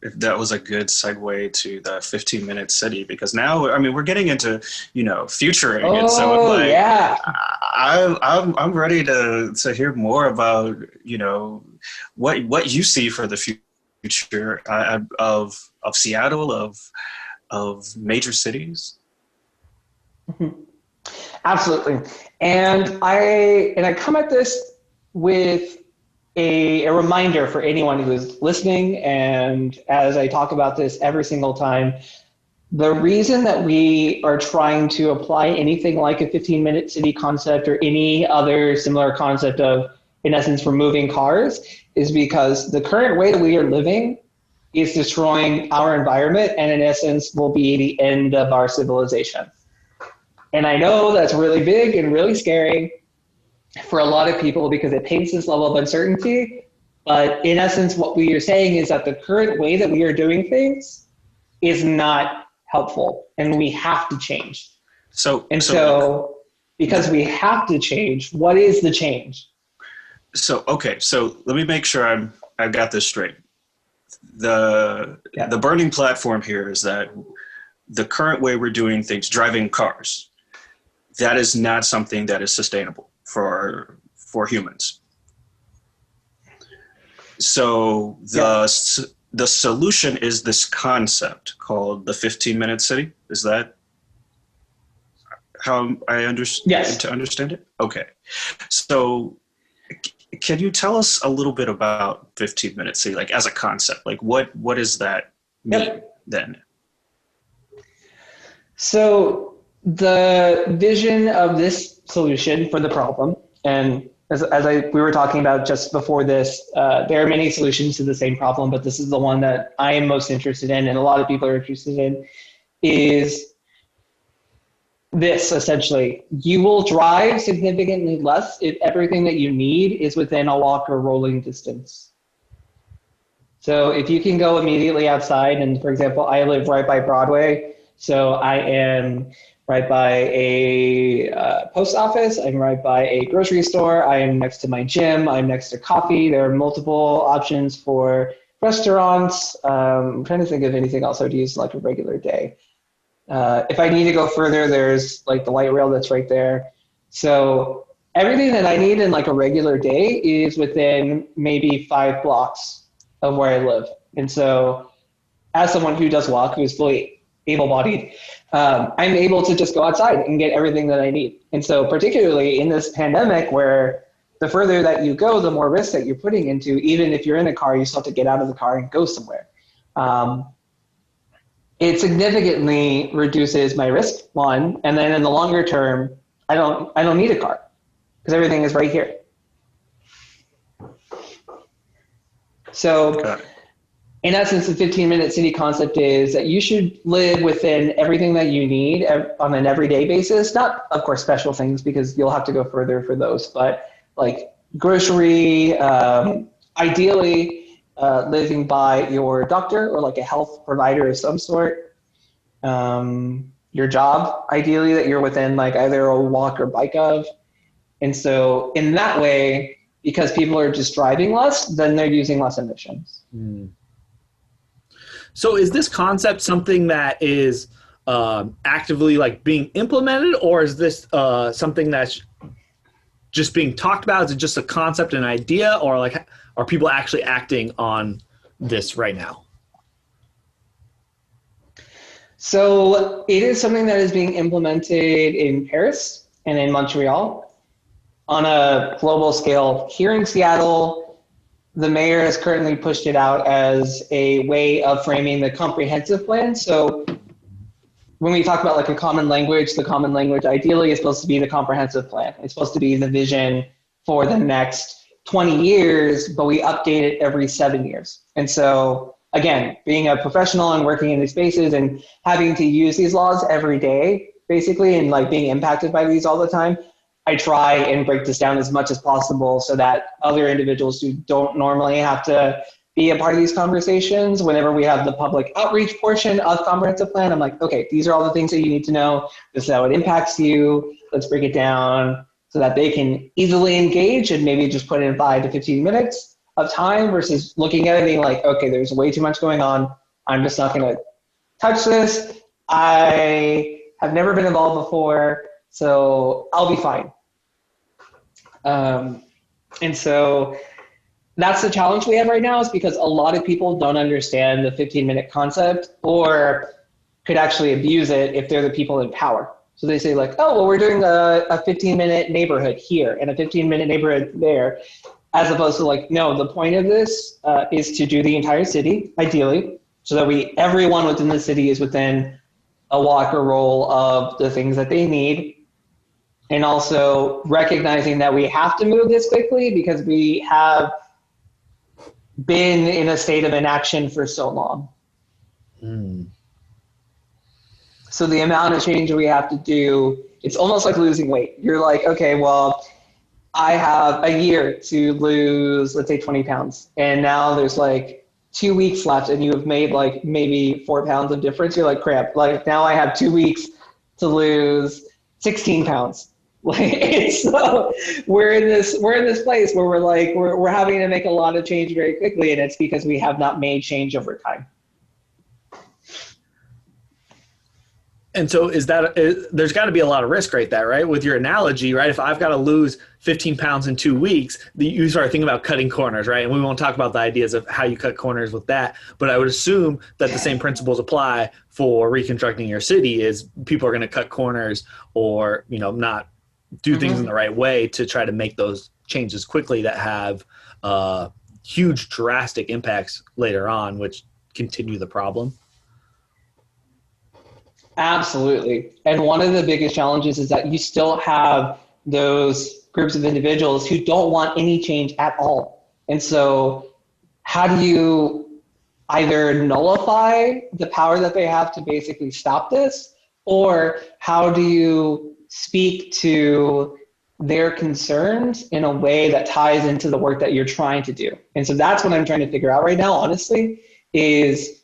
if that was a good segue to the 15-minute city, because now, I mean, we're getting into, futuring. And so Oh, yeah. I'm ready to hear more about, what you see for the future of Seattle, of major cities. Absolutely. And I come at this with a reminder for anyone who is listening. And as I talk about this every single time, the reason that we are trying to apply anything like a 15-minute city concept or any other similar concept of, in essence, removing cars is because the current way that we are living is destroying our environment and, in essence, will be the end of our civilization. And I know that's really big and really scary for a lot of people because it paints this level of uncertainty. But in essence, what we are saying is that the current way that we are doing things is not helpful and we have to change. So because we have to change, what is the change? So let me make sure I've got this straight. The burning platform here is that the current way we're doing things, driving cars, that is not something that is sustainable for humans. So the solution is this concept called the 15-minute city. Is that how I understand it? Okay. So can you tell us a little bit about 15-minute city, like as a concept? Like what does that mean then? So the vision of this solution for the problem, and as we were talking about just before this, there are many solutions to the same problem, but this is the one that I am most interested in, and a lot of people are interested in, is this essentially. You will drive significantly less if everything that you need is within a walk or rolling distance. So if you can go immediately outside, and for example, I live right by Broadway, so I am right by a post office, I'm right by a grocery store, I am next to my gym, I'm next to coffee. There are multiple options for restaurants. I'm trying to think of anything else I would use like a regular day. If I need to go further, there's like the light rail that's right there. So everything that I need in like a regular day is within maybe 5 blocks of where I live. And so as someone who does walk, who is fully able-bodied, I'm able to just go outside and get everything that I need. And so particularly in this pandemic where the further that you go, the more risk that you're putting into, even if you're in a car, you still have to get out of the car and go somewhere. It significantly reduces my risk, one, and then in the longer term, I don't need a car because everything is right here. So in essence, the 15-minute city concept is that you should live within everything that you need on an everyday basis. Not, of course, special things because you'll have to go further for those, but like grocery, ideally living by your doctor or like a health provider of some sort. Your job, ideally that you're within like either a walk or bike of. And so in that way, because people are just driving less, then they're using less emissions. So is this concept something that is actively like being implemented, or is this something that's just being talked about? Is it just a concept, an idea, or like are people actually acting on this right now? So it is something that is being implemented in Paris and in Montreal. On a global scale, here in Seattle, the mayor has currently pushed it out as a way of framing the comprehensive plan. So when we talk about like a common language, the common language ideally is supposed to be the comprehensive plan. It's supposed to be the vision for the next 20 years, but we update it every 7 years. And so again, being a professional and working in these spaces and having to use these laws every day, basically, and like being impacted by these all the time, I try and break this down as much as possible so that other individuals who don't normally have to be a part of these conversations, whenever we have the public outreach portion of comprehensive plan, I'm like, okay, these are all the things that you need to know. This is how it impacts you. Let's break it down so that they can easily engage and maybe just put in 5 to 15 minutes. of time versus looking at it and being like, okay, there's way too much going on. I'm just not going to touch this. I have never been involved before, so I'll be fine. And so that's the challenge we have right now, is because a lot of people don't understand the 15-minute concept or could actually abuse it if they're the people in power. So they say like, oh, well, we're doing a 15-minute neighborhood here and a 15-minute neighborhood there, as opposed to like, no, the point of this is to do the entire city, ideally, so that everyone within the city is within a walk or roll of the things that they need. And also recognizing that we have to move this quickly because we have been in a state of inaction for so long. So the amount of change we have to do, it's almost like losing weight. You're like, okay, well, I have a year to lose, let's say 20 pounds. And now there's like 2 weeks left and you have made like maybe 4 pounds of difference. You're like, crap, like now I have 2 weeks to lose 16 pounds. Like, so we're in this place where we're like, we're having to make a lot of change very quickly. And it's because we have not made change over time. And so there's got to be a lot of risk right there, right? With your analogy, right? If I've got to lose 15 pounds in 2 weeks, you start thinking about cutting corners, right? And we won't talk about the ideas of how you cut corners with that. But I would assume that the same principles apply for reconstructing your city. Is people are going to cut corners or, not do things in the right way to try to make those changes quickly that have huge drastic impacts later on, which continue the problem. Absolutely. And one of the biggest challenges is that you still have those groups of individuals who don't want any change at all. And so how do you either nullify the power that they have to basically stop this, or how do you speak to their concerns in a way that ties into the work that you're trying to do? And so that's what I'm trying to figure out right now, honestly, is,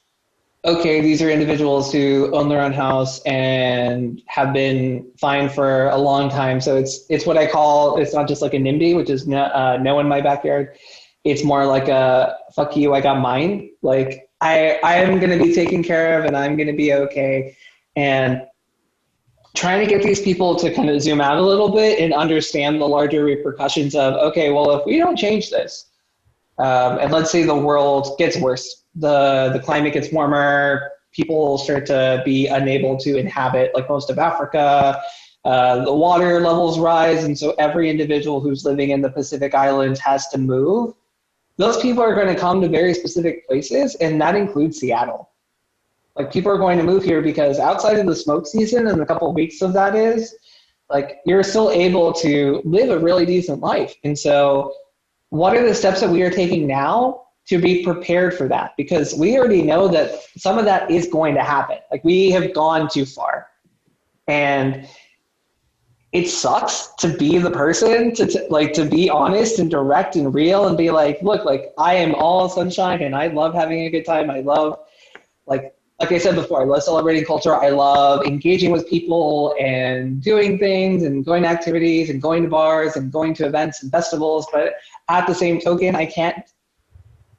okay, these are individuals who own their own house and have been fine for a long time. So it's what I call, it's not just like a NIMBY, which is no in my backyard. It's more like a fuck you, I got mine. Like I am going to be taken care of and I'm going to be okay. And trying to get these people to kind of zoom out a little bit and understand the larger repercussions of, okay, well, if we don't change this, and let's say the world gets worse, the climate gets warmer, people start to be unable to inhabit like most of Africa, the water levels rise, and so every individual who's living in the Pacific Islands has to move. Those people are going to come to very specific places, and that includes Seattle. Like, people are going to move here because outside of the smoke season and a couple of weeks of that is, like, you're still able to live a really decent life. And so what are the steps that we are taking now to be prepared for that? Because we already know that some of that is going to happen. Like, we have gone too far. And it sucks to be the person to be honest and direct and real and be like, look, like, I am all sunshine and I love having a good time. I love, like I said before, I love celebrating culture. I love engaging with people and doing things and going to activities and going to bars and going to events and festivals. But at the same token, I can't